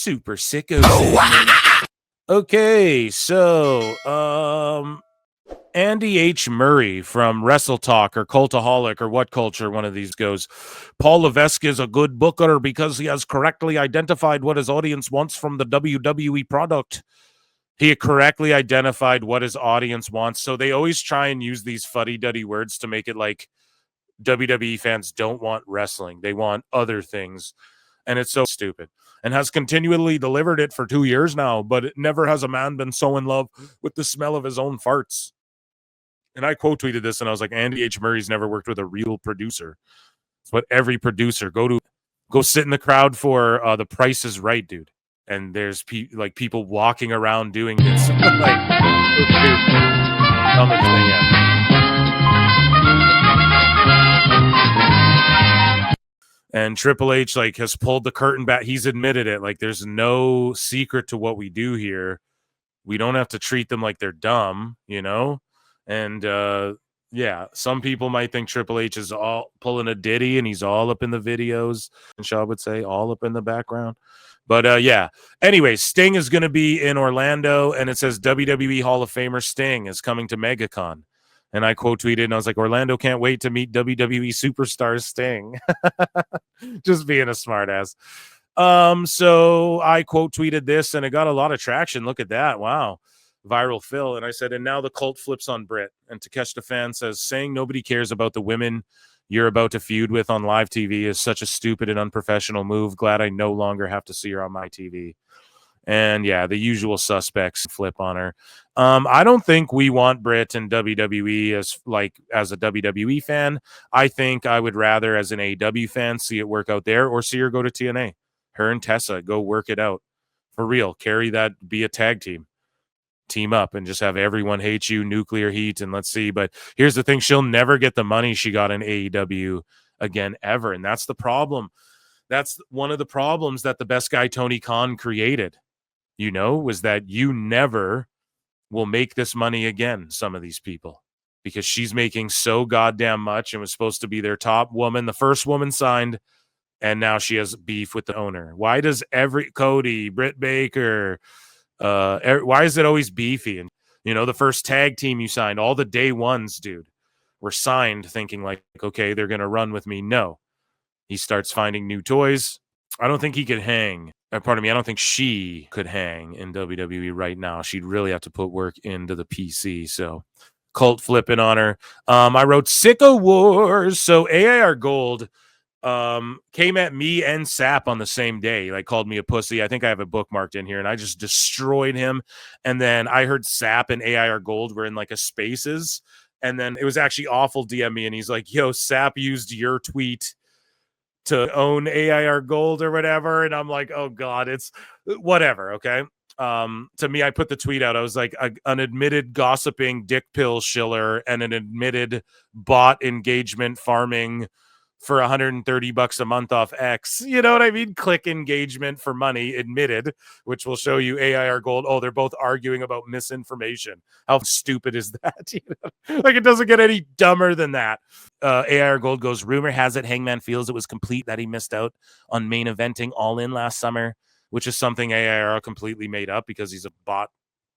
Super Sicko segment. Okay, so Andy H. Murray from Wrestle Talk or Cultaholic or What Culture, one of these goes, Paul Levesque is a good booker because he has correctly identified what his audience wants from the WWE product. He correctly identified what his audience wants. So they always try and use these fuddy-duddy words to make it like WWE fans don't want wrestling. They want other things. And it's so stupid. And has continually delivered it for 2 years now, but never has a man been so in love with the smell of his own farts. And I quote tweeted this, and I was like, Andy H. Murray's never worked with a real producer. It's what every producer go sit in the crowd for The Price is Right, dude. And there's people walking around doing this. Dumbest thing ever. And Triple H has pulled the curtain back. He's admitted it. There's no secret to what we do here. We don't have to treat them like they're dumb, And yeah, some people might think Triple H is all pulling a ditty and he's all up in the videos. And Shaw would say all up in the background. But yeah. Anyway, Sting is going to be in Orlando, and it says WWE Hall of Famer Sting is coming to MegaCon. And I quote tweeted, and I was like, Orlando can't wait to meet WWE superstar Sting. Just being a smartass. So I quote tweeted this, and it got a lot of traction. Look at that. Wow. Viral Phil. And I said, and now the cult flips on Britt. And Takesh the Fan says, saying nobody cares about the women you're about to feud with on live TV is such a stupid and unprofessional move. Glad I no longer have to see her on my TV. And yeah, the usual suspects flip on her. I don't think we want Britt in WWE as a WWE fan. I think I would rather, as an AEW fan, see it work out there or see her go to TNA. Her and Tessa go work it out for real. Carry that, be a tag team up, and just have everyone hate you, nuclear heat, and let's see. But here's the thing: she'll never get the money she got in AEW again ever, and that's the problem. That's one of the problems that the best guy Tony Khan created. Was that you never will make this money again, some of these people, because she's making so goddamn much and was supposed to be their top woman, the first woman signed, and now she has beef with the owner. Why does Cody, Britt Baker, why is it always beefy? And, the first tag team you signed, all the day ones, dude, were signed thinking okay, they're going to run with me. No. He starts finding new toys. I don't think he could hang. I don't think she could hang in WWE right now. She'd really have to put work into the PC. So cult flipping on her. I wrote Sicko Wars. So AIR Gold came at me and Sap on the same day. Called me a pussy. I think I have it bookmarked in here, and I just destroyed him. And then I heard Sap and AIR Gold were in a spaces. And then it was actually Awful DM me, and he's like, yo, Sap used your tweet to own AIR Gold or whatever. And I'm like, oh God, it's whatever. Okay. To me, I put the tweet out. I was like, an admitted gossiping dick pill shiller and an admitted bot engagement farming for $130 a month off X. You know what I mean? Click engagement for money, admitted, which will show you AIR Gold. Oh, they're both arguing about misinformation. How stupid is that? It doesn't get any dumber than that. AIR Gold goes, rumor has it Hangman feels it was complete that he missed out on main eventing All In last summer, which is something AIR completely made up because he's a bot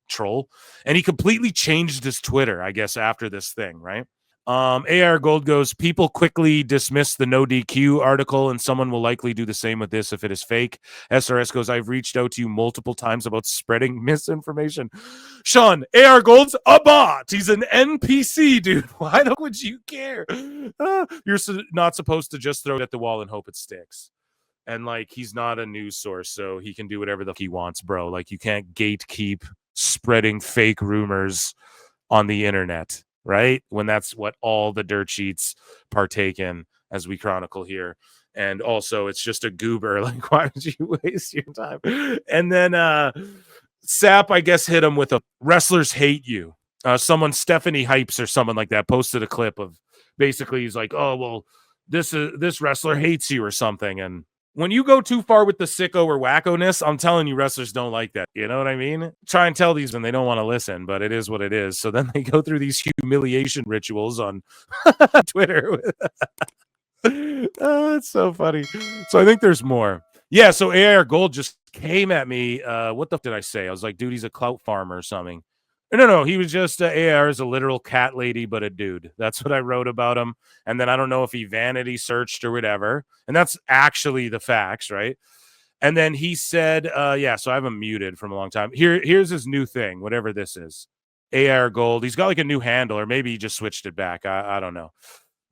troll. And he completely changed his Twitter, I guess, after this thing, right? AR Gold goes, people quickly dismiss the no DQ article, and someone will likely do the same with this if it is fake. SRS goes, I've reached out to you multiple times about spreading misinformation. Sean, AR Gold's a bot. He's an NPC, dude. Why would you care? You're not supposed to just throw it at the wall and hope it sticks. And he's not a news source, so he can do whatever the fuck he wants, bro. You can't gatekeep spreading fake rumors on the internet. Right? When that's what all the dirt sheets partake in, as we chronicle here. And also, it's just a goober. Why would you waste your time? And then Sap, I guess, hit him with a wrestlers hate you. Someone, Stephanie Hypes or someone like that, posted a clip of basically he's like, oh, well, this wrestler hates you or something. And when you go too far with the sicko or wacko-ness, I'm telling you, wrestlers don't like that. You know what I mean? Try and tell these when they don't want to listen, but it is what it is. So then they go through these humiliation rituals on Twitter. It's so funny. So I think there's more. Yeah, so AIR Gold just came at me. What the f did I say? I was like, dude, he's a clout farmer or something. No, he was just AIR is a literal cat lady, but a dude. That's what I wrote about him. And then I don't know if he vanity searched or whatever. And that's actually the facts, right? And then he said, yeah, so I have him muted from a long time. Here's his new thing, whatever this is. AIR Gold. He's got like a new handle, or maybe he just switched it back. I don't know.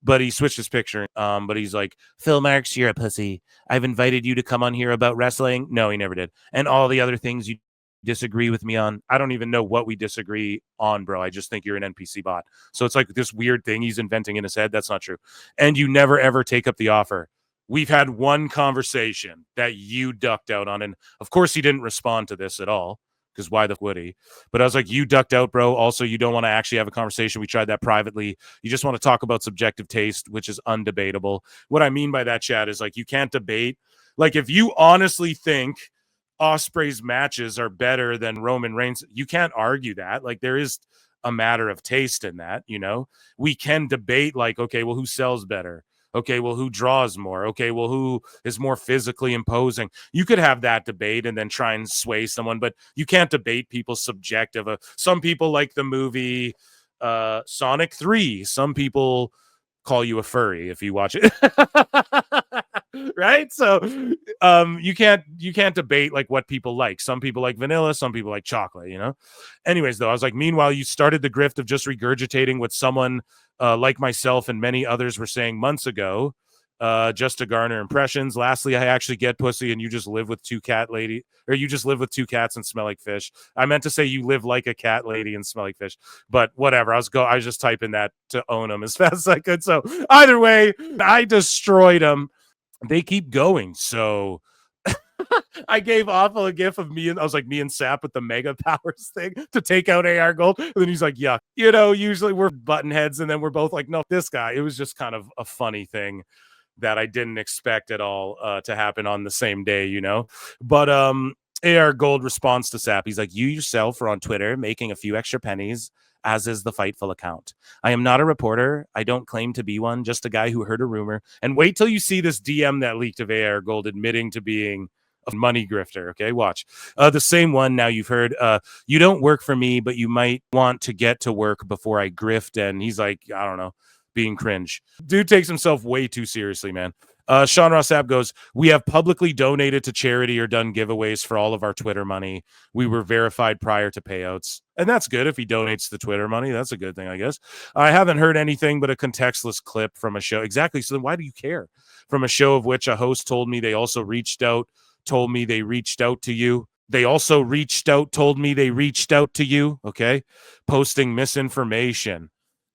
But he switched his picture. But he's like, Phil Marks, you're a pussy. I've invited you to come on here about wrestling. No, he never did. And all the other things you disagree with me on. I don't even know what we disagree on, bro. I just think you're an NPC bot. So it's like this weird thing he's inventing in his head. That's not true. And you never, ever take up the offer. We've had one conversation that you ducked out on. And of course, he didn't respond to this at all. Because why the would he? But I was like, you ducked out, bro. Also, you don't want to actually have a conversation. We tried that privately. You just want to talk about subjective taste, which is undebatable. What I mean by that, Chad, is like you can't debate. Like if you honestly think Ospreay's matches are better than Roman Reigns, you can't argue that. Like there is a matter of taste in that, you know? We can debate like, okay, well, who sells better? Okay, well, who draws more? Okay, well, who is more physically imposing? You could have that debate and then try and sway someone, but you can't debate people's subjective. Some people like the movie Sonic 3. Some people call you a furry if you watch it. Right? So you can't debate like what people like. Some people like vanilla, some people like chocolate, you know? Anyways, though, I was like, meanwhile, you started the grift of just regurgitating what someone like myself and many others were saying months ago, just to garner impressions. Lastly, I actually get pussy and you just live with two cats and smell like fish. I meant to say you live like a cat lady and smell like fish, but whatever. I was just typing that to own them as fast as I could. So either way, I destroyed them. They keep going. So I gave Awful a gif of me and Sap with the mega powers thing to take out AR Gold. And then he's like, yuck. You know, usually we're button heads and then we're both like, no, this guy. It was just kind of a funny thing that I didn't expect at all to happen on the same day, you know? But AR Gold responds to Sap. He's like, you yourself are on Twitter making a few extra pennies, as is the Fightful account. I am not a reporter. I don't claim to be one, just a guy who heard a rumor. And wait till you see this DM that leaked of AR Gold admitting to being a money grifter. Okay, watch. The same one now you've heard. You don't work for me, but you might want to get to work before I grift. And he's like, I don't know, being cringe. Dude takes himself way too seriously, man. Sean Ross Sapp goes, we have publicly donated to charity or done giveaways for all of our Twitter money. We were verified prior to payouts. And that's good if he donates the Twitter money. That's a good thing, I guess. I haven't heard anything but a contextless clip from a show. Exactly. So then why do you care? From a show of which a host told me they also reached out, told me they reached out to you. They also reached out, told me they reached out to you. Okay. Posting misinformation.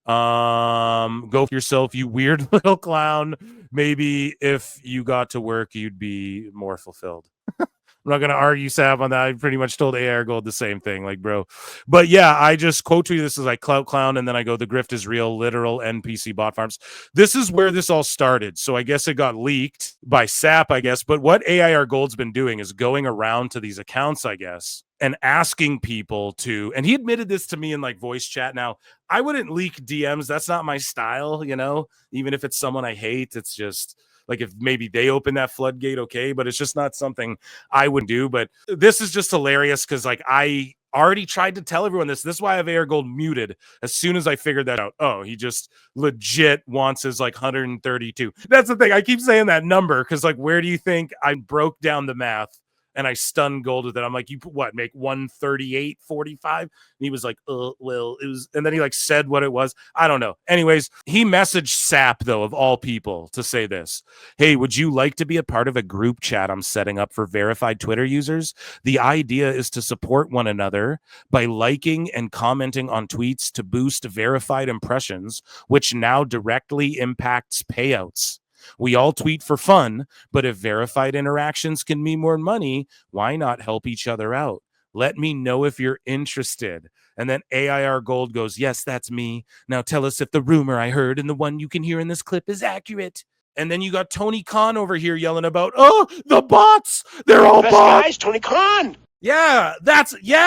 Go for yourself, you weird little clown. Maybe if you got to work, you'd be more fulfilled. I'm not going to argue, Sav, on that. I pretty much told AR Gold the same thing, like, bro. But yeah, I just quote tweeted this as like clout clown, and then I go, the grift is real, literal NPC bot farms. This is where this all started. So I guess it got leaked by Sap, I guess. But what AIR Gold's been doing is going around to these accounts, I guess, and asking people to, and he admitted this to me in like voice chat. Now, I wouldn't leak DMs. That's not my style, you know, even if it's someone I hate. It's just like if maybe they open that floodgate, okay, but it's just not something I would do. But this is just hilarious because like I already tried to tell everyone this. This is why I have AR Gold muted as soon as I figured that out. Oh, he just legit wants his like 132. That's the thing. I keep saying that number because like where do you think I broke down the math? And I stunned Gold with it. I'm like, you what, make 138.45? And he was like, well, it was, and then he like said what it was. I don't know. Anyways, he messaged Sap, though, of all people, to say this. Hey, would you like to be a part of a group chat I'm setting up for verified Twitter users? The idea is to support one another by liking and commenting on tweets to boost verified impressions, which now directly impacts payouts. We all tweet for fun, but if verified interactions can mean more money, why not help each other out? Let me know if you're interested. And then AIR Gold goes, yes, that's me. Now tell us if the rumor I heard and the one you can hear in this clip is accurate. And then you got Tony Khan over here yelling about, oh, the bots. They're all bots. Guys, Tony Khan. Yeah,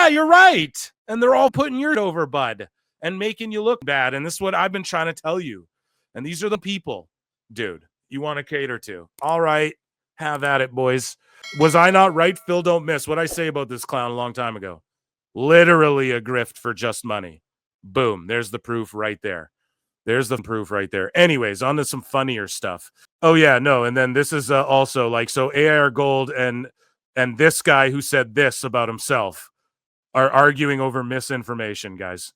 you're right. And they're all putting your over, bud, and making you look bad. And this is what I've been trying to tell you. And these are the people, dude, you want to cater to. All right, have at it, boys. Was I not right? Phil, don't miss what I say about this clown a long time ago. Literally a grift for just money. Boom. There's the proof right there. There's the proof right there. Anyways, on to some funnier stuff. Oh yeah, no. And then this is also like, so AR Gold and this guy who said this about himself are arguing over misinformation, guys.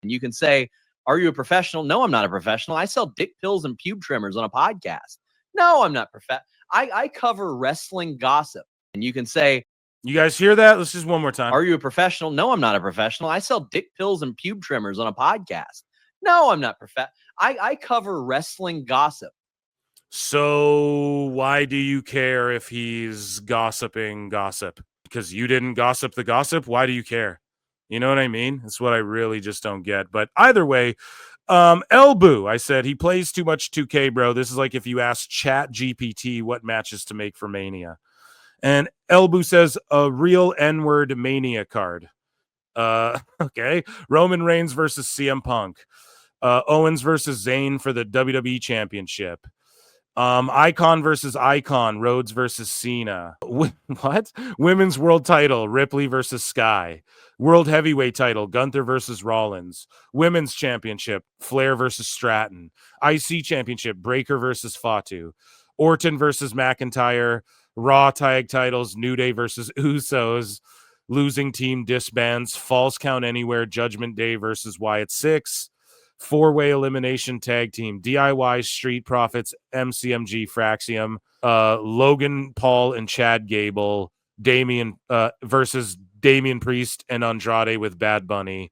And you can say, are you a professional? No, I'm not a professional. I sell dick pills and pube trimmers on a podcast. No, I'm not I cover wrestling gossip. And you can say, you guys hear that? Let's just one more time. Are you a professional? No, I'm not a professional. I sell dick pills and pube trimmers on a podcast. No, I'm not I cover wrestling gossip. So why do you care if he's gossiping gossip? Because you didn't gossip the gossip? Why do you care? You know what I mean? That's what I really just don't get. But either way, Elboo, I said he plays too much 2K, bro. This is like if you ask Chat GPT what matches to make for Mania. And Elboo says a real N-word Mania card. Okay. Roman Reigns versus CM Punk. Owens versus Zayn for the WWE Championship. Icon versus Icon. Rhodes versus Cena. What? Women's World Title. Ripley versus Sky. World Heavyweight Title. Gunther versus Rollins. Women's Championship. Flair versus Stratton. IC Championship. Breaker versus Fatu. Orton versus McIntyre. Raw Tag Titles. New Day versus Usos. Losing team disbands. Falls Count Anywhere. Judgment Day versus Wyatt 6. 4-way elimination tag team. DIY Street Profits. MCMG Fraxium. Logan Paul and Chad Gable. Damian versus Damian Priest and Andrade with Bad Bunny.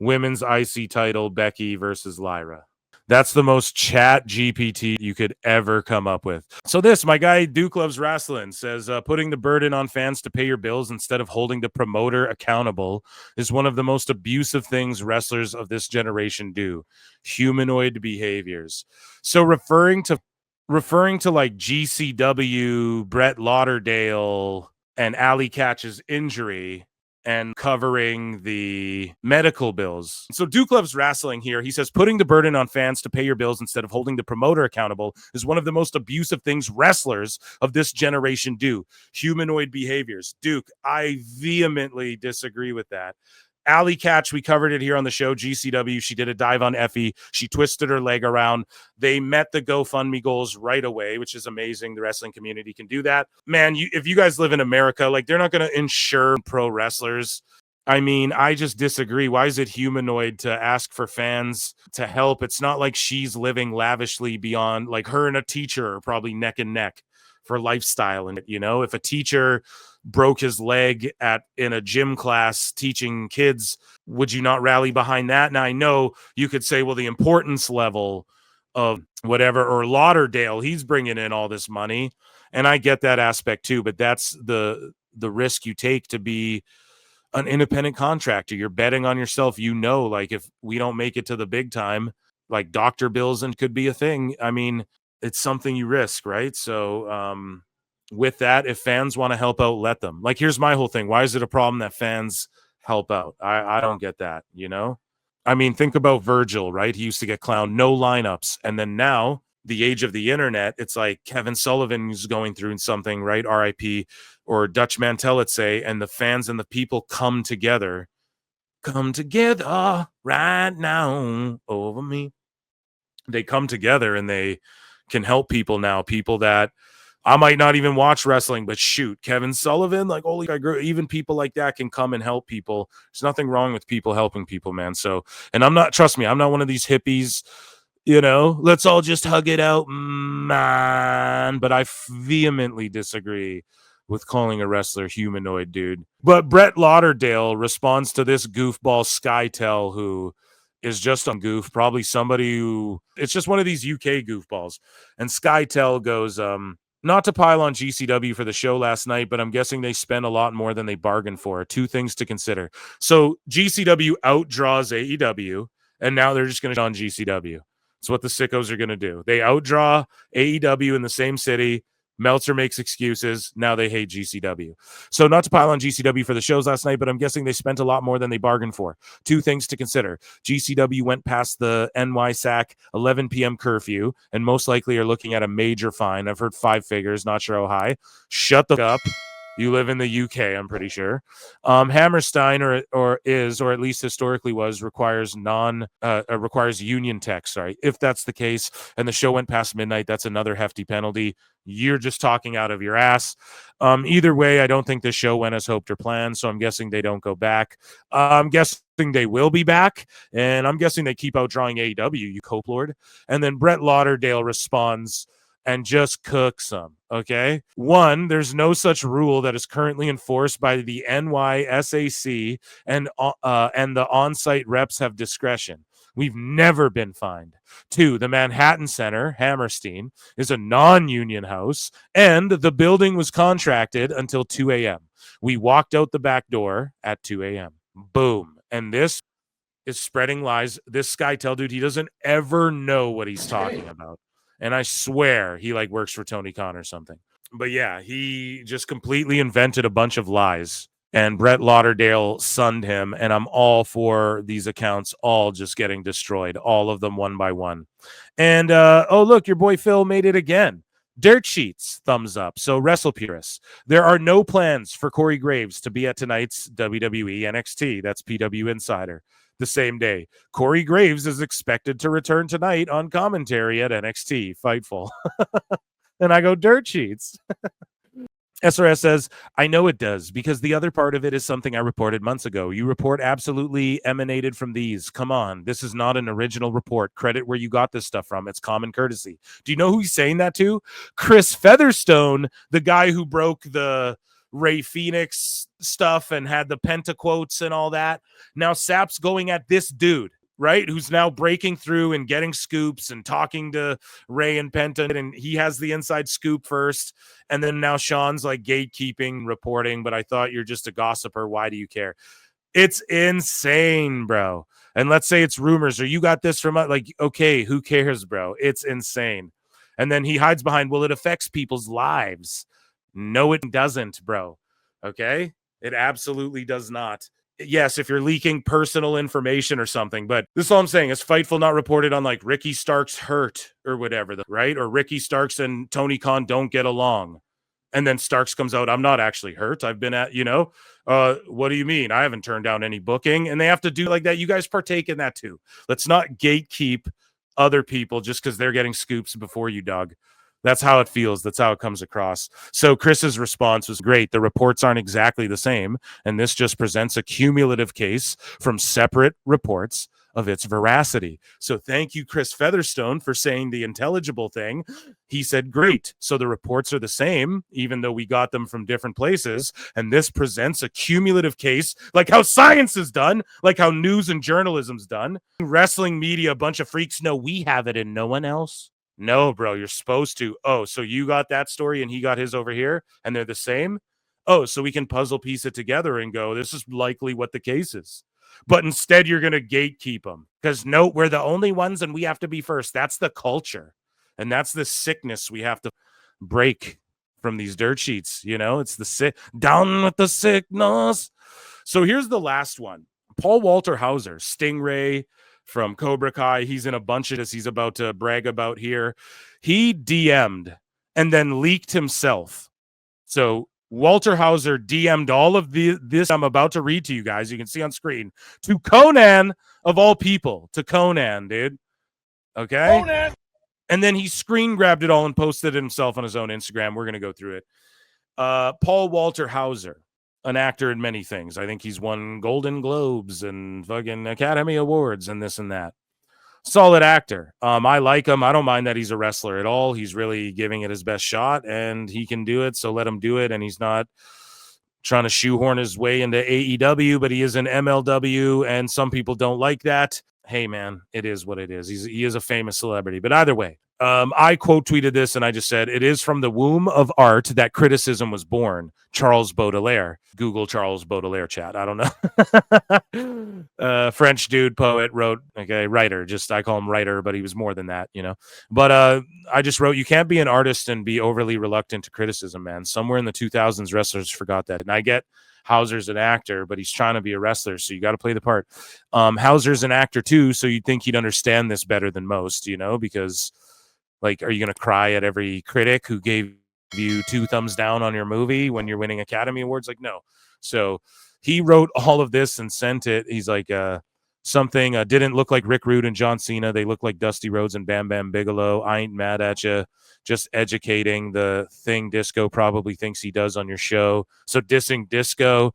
Women's IC title. Becky versus Lyra. That's the most Chat GPT you could ever come up with. So this, my guy Duke Loves Wrestling says, putting the burden on fans to pay your bills instead of holding the promoter accountable is one of the most abusive things wrestlers of this generation do. Humanoid behaviors. So referring to like GCW, Brett Lauderdale, and Alley Catch's injury, and covering the medical bills. So Duke Loves Wrestling here. He says, putting the burden on fans to pay your bills instead of holding the promoter accountable is one of the most abusive things wrestlers of this generation do. Humanoid behaviors. Duke, I vehemently disagree with that. Alley Catch, we covered it here on the show. GCW, she did a dive on Effie. She twisted her leg around. They met the GoFundMe goals right away, which is amazing. The wrestling community can do that. Man, if you guys live in America, like they're not going to insure pro wrestlers. I mean, I just disagree. Why is it humanoid to ask for fans to help? It's not like she's living lavishly beyond, like her and a teacher are probably neck and neck for lifestyle. And, you know, if a teacher broke his leg in a gym class teaching kids, would you not rally behind that? Now I know you could say, well, the importance level of whatever, or Lauderdale, he's bringing in all this money, and I get that aspect too, but that's the risk you take to be an independent contractor. You're betting on yourself. You know, like if we don't make it to the big time, like doctor bills and could be a thing. I mean, it's something you risk, right? So with that, if fans want to help out, let them. Like, here's my whole thing. Why is it a problem that fans help out? I don't get that, you know? I mean, think about Virgil, right? He used to get clowned, no lineups. And then now, the age of the internet, it's like Kevin Sullivan is going through something, right? RIP, or Dutch Mantel, let's say, and the fans and the people come together right now over me. They come together and they can help people now. People that I might not even watch wrestling, but shoot, Kevin Sullivan, like, holy, even people like that can come and help people. There's nothing wrong with people helping people, man. So, and trust me, I'm not one of these hippies, you know, let's all just hug it out, man. But I vehemently disagree with calling a wrestler humanoid, dude. But Brett Lauderdale responds to this goofball Skytel, who is just on goof, probably somebody who, it's just one of these UK goofballs. And Skytel goes, not to pile on GCW for the show last night, but I'm guessing they spent a lot more than they bargained for. Two things to consider. So GCW outdraws AEW, and now they're just going to on GCW. It's what the sickos are going to do. They outdraw AEW in the same city, Meltzer makes excuses. Now they hate GCW. So not to pile on GCW for the shows last night, but I'm guessing they spent a lot more than they bargained for. Two things to consider. GCW went past the NYSAC 11 p.m. curfew and most likely are looking at a major fine. I've heard 5 figures, not sure how high. Shut the up. You live in the UK, I'm pretty sure. Hammerstein or at least historically was, requires union tech. Sorry. If that's the case and the show went past midnight, that's another hefty penalty. You're just talking out of your ass. Either way, I don't think the show went as hoped or planned, so I'm guessing they don't go back. I'm guessing they will be back, and I'm guessing they keep outdrawing AEW, you cope lord. And then Brett Lauderdale responds and just cooks them, okay? 1, there's no such rule that is currently enforced by the NYSAC, and the on-site reps have discretion. We've never been fined. 2, the Manhattan Center, Hammerstein, is a non-union house, and the building was contracted until 2 a.m. We walked out the back door at 2 a.m. Boom. And this is spreading lies. This SkyTel dude, he doesn't ever know what he's talking about. And I swear he like works for Tony Khan or something. But yeah, he just completely invented a bunch of lies. And Brett Lauderdale sunned him. And I'm all for these accounts all just getting destroyed. All of them one by one. And oh, look, your boy Phil made it again. Dirt Sheets, thumbs up. So Wrestle Purists, there are no plans for Corey Graves to be at tonight's WWE NXT. That's PW Insider. The same day, Corey Graves is expected to return tonight on commentary at NXT Fightful. And I go, Dirt Sheets. SRS says, I know it does, because the other part of it is something I reported months ago. You report absolutely emanated from these. Come on, this is not an original report. Credit where you got this stuff from. It's common courtesy. Do you know who he's saying that to? Chris Featherstone, the guy who broke the Ray Phoenix stuff and had the Penta quotes and all that. Now Sap's going at this dude, right? Who's now breaking through and getting scoops and talking to Ray and Penta, and he has the inside scoop first. And then now Sean's like gatekeeping, reporting, but I thought you're just a gossiper. Why do you care? It's insane, bro. And let's say it's rumors or you got this from like, okay, who cares, bro? It's insane. And then he hides behind, well, it affects people's lives. No, it doesn't, bro. Okay? It absolutely does not. Yes, if you're leaking personal information or something, but this is all I'm saying. Is Fightful not reported on like Ricky Starks hurt or whatever, right? Or Ricky Starks and Tony Khan don't get along. And then Starks comes out, I'm not actually hurt. I've been at, what do you mean? I haven't turned down any booking. And they have to do like that. You guys partake in that too. Let's not gatekeep other people just because they're getting scoops before you, dog. That's how it feels. That's how it comes across. So Chris's response was great. The reports aren't exactly the same, and this just presents a cumulative case from separate reports of its veracity. So thank you, Chris Featherstone, for saying the intelligible thing. He said, great. So the reports are the same, even though we got them from different places, and this presents a cumulative case, like how science is done, like how news and journalism's done. Wrestling media, a bunch of freaks know we have it and no one else. No, bro, you're supposed to. Oh, so you got that story and he got his over here and they're the same? Oh, so we can puzzle piece it together and go, this is likely what the case is. But instead, you're going to gatekeep them because no, we're the only ones and we have to be first. That's the culture. And that's the sickness we have to break from these dirt sheets. It's the sick, down with the sickness. So here's the last one. Paul Walter Hauser, Stingray, from Cobra Kai. He's in a bunch of this he's about to brag about here. He DM'd and then leaked himself. So Walter Hauser DM'd all of this I'm about to read to you guys. You can see on screen to Konnan of all people, to Konnan, dude. Okay. Konnan. And then he screen grabbed it all and posted it himself on his own Instagram. We're going to go through it. Paul Walter Hauser, an actor in many things. I think he's won Golden Globes and fucking Academy Awards and this and that. Solid actor. I like him. I don't mind that he's a wrestler at all. He's really giving it his best shot and he can do it. So let him do it. And he's not trying to shoehorn his way into AEW, but he is an MLW and some people don't like that. Hey man, it is what it is. He is a famous celebrity, but either way, I quote tweeted this and I just said, it is from the womb of art that criticism was born. Charles Baudelaire. Google Charles Baudelaire, chat. I don't know. French dude, poet, wrote, okay, writer. Just I call him writer, but he was more than that, you know. But I just wrote, you can't be an artist and be overly reluctant to criticism, man. Somewhere in the 2000s, wrestlers forgot that. And I get Hauser's an actor, but he's trying to be a wrestler, so you got to play the part. Hauser's an actor too, so you'd think he'd understand this better than most, you know, because like, are you going to cry at every critic who gave you 2 thumbs down on your movie when you're winning Academy Awards? Like, no. So he wrote all of this and sent it. He's like, something didn't look like Rick Rude and John Cena. They look like Dusty Rhodes and Bam Bam Bigelow. I ain't mad at you. Just educating the thing Disco probably thinks he does on your show. So dissing Disco.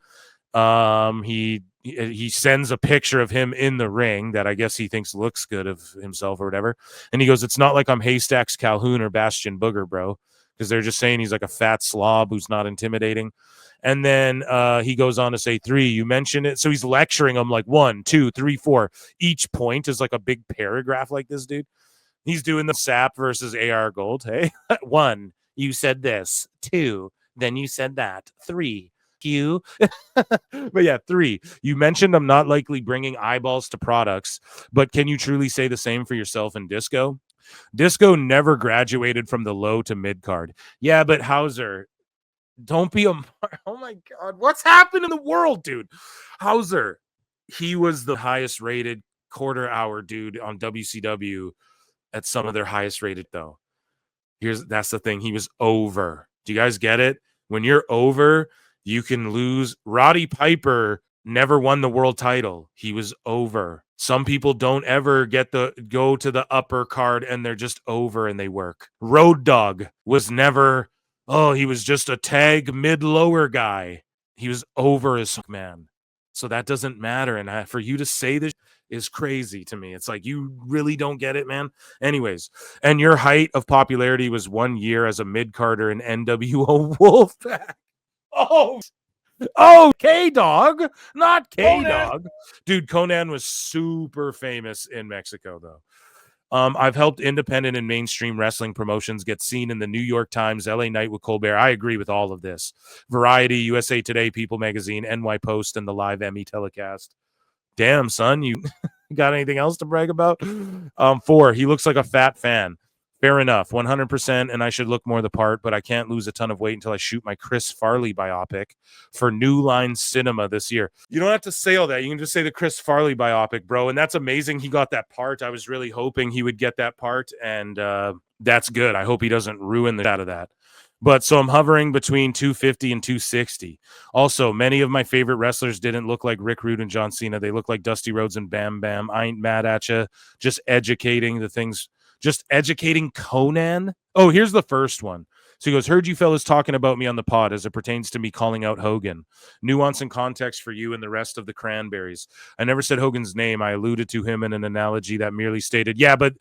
He sends a picture of him in the ring that I guess he thinks looks good of himself or whatever. And he goes, it's not like I'm Haystacks Calhoun or Bastion Booger, bro. Because they're just saying he's like a fat slob who's not intimidating. And then he goes on to say 3, you mentioned it. So he's lecturing him like 1, 2, 3, 4. Each point is like a big paragraph like this, dude. He's doing the SAP versus AR Gold. Hey, 1, you said this. 2, then you said that. 3, you. But yeah, 3, you mentioned I'm not likely bringing eyeballs to products, but can you truly say the same for yourself in Disco? Disco never graduated from the low to mid card. Yeah, but Hauser, don't be a oh my god, what's happened in the world, dude? Hauser, he was the highest rated quarter hour dude on WCW at some of their highest rated though. That's the thing, he was over. Do you guys get it? When you're over, you can lose. Roddy Piper never won the world title. He was over. Some people don't ever go to the upper card and they're just over and they work. Road Dogg was never, he was just a tag mid-lower guy. He was over as man. So that doesn't matter. And for you to say this is crazy to me. It's like, you really don't get it, man. Anyways, and your height of popularity was 1 year as a mid-carder in NWO Wolfpack. Oh, K-Dog, not K-Dog. Dude, Konnan was super famous in Mexico, though. I've helped independent and mainstream wrestling promotions get seen in the New York Times, LA Night with Colbert. I agree with all of this. Variety, USA Today, People Magazine, NY Post, and the live Emmy telecast. Damn, son, you got anything else to brag about? 4, he looks like a fat fan. Fair enough, 100%, and I should look more the part, but I can't lose a ton of weight until I shoot my Chris Farley biopic for New Line Cinema this year. You don't have to say all that. You can just say the Chris Farley biopic, bro, and that's amazing he got that part. I was really hoping he would get that part, and that's good. I hope he doesn't ruin the shot of that. But so I'm hovering between 250 and 260. Also, many of my favorite wrestlers didn't look like Rick Rude and John Cena. They look like Dusty Rhodes and Bam Bam. I ain't mad at you. Just educating Konnan. Oh, here's the first one. So he goes, heard you fellas talking about me on the pod as it pertains to me calling out Hogan. Nuance and context for you and the rest of the Cranberries. I never said Hogan's name. I alluded to him in an analogy that merely stated, yeah, but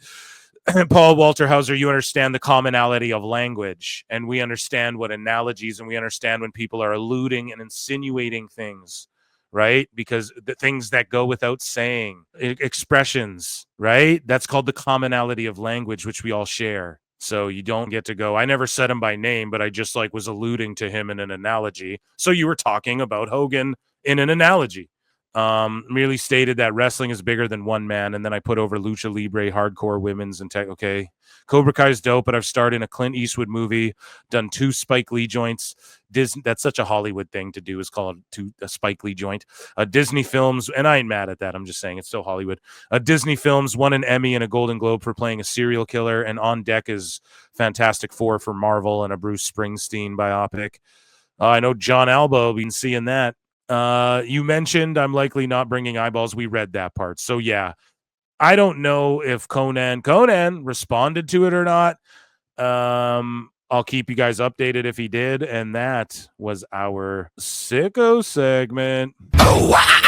Paul Walter Hauser, you understand the commonality of language, and we understand what analogies, and we understand when people are alluding and insinuating things, right? Because the things that go without saying, expressions, right? That's called the commonality of language, which we all share. So you don't get to go, I never said him by name, but I just like was alluding to him in an analogy. So you were talking about Hogan in an analogy. Merely stated that wrestling is bigger than one man, and then I put over lucha libre, hardcore women's, and tech. Okay, Cobra Kai's dope, but I've starred in a Clint Eastwood movie, done 2 Spike Lee joints. Disney, that's such a Hollywood thing to do, is called a Spike Lee joint. Disney films, and I ain't mad at that. I'm just saying it's so Hollywood. Disney films, won an Emmy and a Golden Globe for playing a serial killer, and on deck is Fantastic Four for Marvel and a Bruce Springsteen biopic. I know John Alba, been seeing that. You mentioned I'm likely not bringing eyeballs. We read that part. So yeah, I don't know if Konnan responded to it or not. I'll keep you guys updated if he did. And that was our sicko segment. Oh, wow.